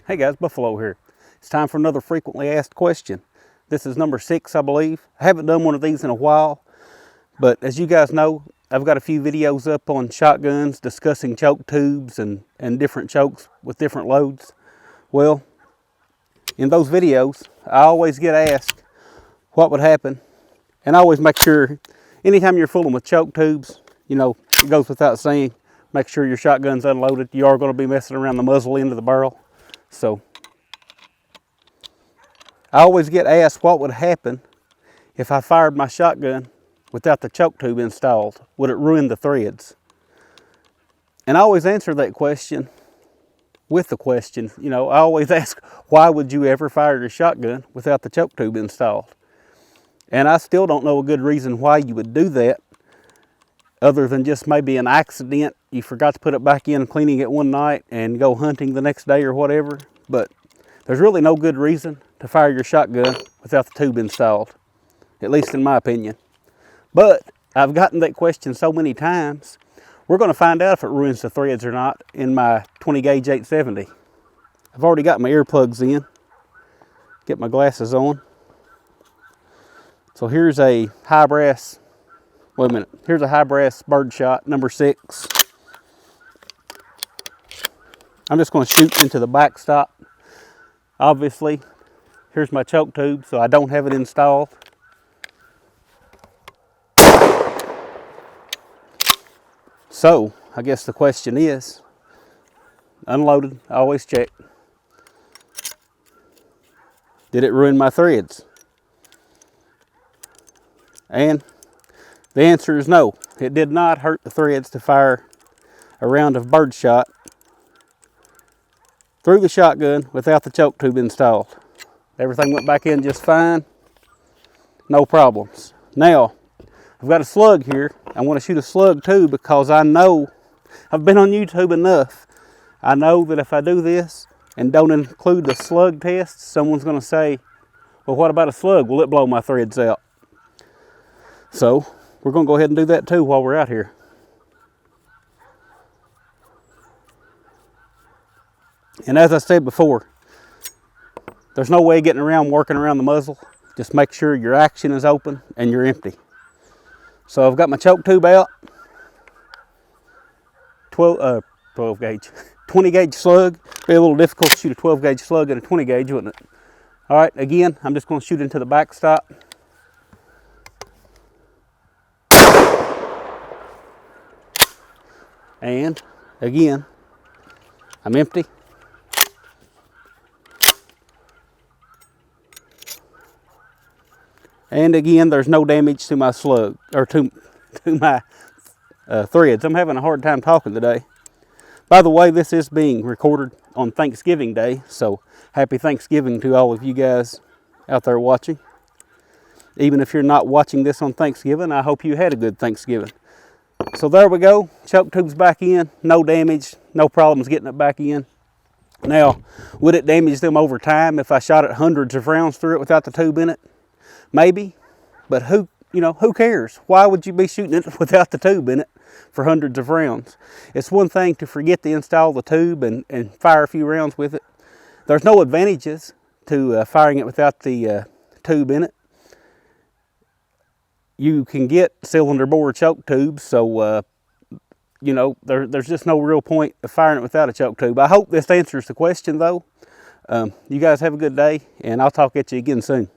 Hey guys, Buffalo here. It's time for another frequently asked question. This is number 6, I believe. I haven't done one of these in a while, but as you guys know, I've got a few videos up on shotguns discussing choke tubes and different chokes with different loads. Well, in those videos, I always get asked what would happen, and I always make sure, anytime you're fooling with choke tubes, you know, it goes without saying, make sure your shotgun's unloaded. You are going to be messing around the muzzle end of the barrel. So I always get asked what would happen if I fired my shotgun without the choke tube installed. Would it ruin the threads? And I always answer that question with the question, you know, I always ask, why would you ever fire your shotgun without the choke tube installed? And I still don't know a good reason why you would do that, other than just maybe an accident. You forgot to put it back in cleaning it one night and go hunting the next day or whatever. But there's really no good reason to fire your shotgun without the tube installed, at least in my opinion. But I've gotten that question so many times, we're going to find out if it ruins the threads or not in my 20 gauge 870. I've already got my earplugs in, get my glasses on. So here's a high brass, wait a minute, here's a high brass birdshot, number 6. I'm just going to shoot into the backstop. Obviously, here's my choke tube, so I don't have it installed. So, I guess the question is, unloaded, I always check. Did it ruin my threads? And the answer is no. It did not hurt the threads to fire a round of birdshot through the shotgun without the choke tube installed. Everything went back in just fine. No problems. Now, I've got a slug here. I want to shoot a slug too because I know, I've been on YouTube enough. I know that if I do this and don't include the slug test, someone's going to say, well, what about a slug? Will it blow my threads out? So, we're going to go ahead and do that too while we're out here. And as I said before, there's no way getting around working around the muzzle. Just make sure your action is open and you're empty. So I've got my choke tube out. 12 gauge, 20 gauge slug. Be a little difficult to shoot a 12 gauge slug and a 20 gauge, wouldn't it? All right, again, I'm just going to shoot into the backstop. And again, I'm empty. And again, there's no damage to my slug, or to my threads. I'm having a hard time talking today. By the way, this is being recorded on Thanksgiving Day, so happy Thanksgiving to all of you guys out there watching. Even if you're not watching this on Thanksgiving, I hope you had a good Thanksgiving. So there we go, choke tube's back in, no damage, no problems getting it back in. Now, would it damage them over time if I shot it hundreds of rounds through it without the tube in it? Maybe, but who cares? Why would you be shooting it without the tube in it for hundreds of rounds? It's one thing to forget to install the tube and fire a few rounds with it. There's no advantages to firing it without the tube in it. You can get cylinder bore choke tubes, so there's just no real point of firing it without a choke tube. I hope this answers the question though. You guys have a good day, and I'll talk at you again soon.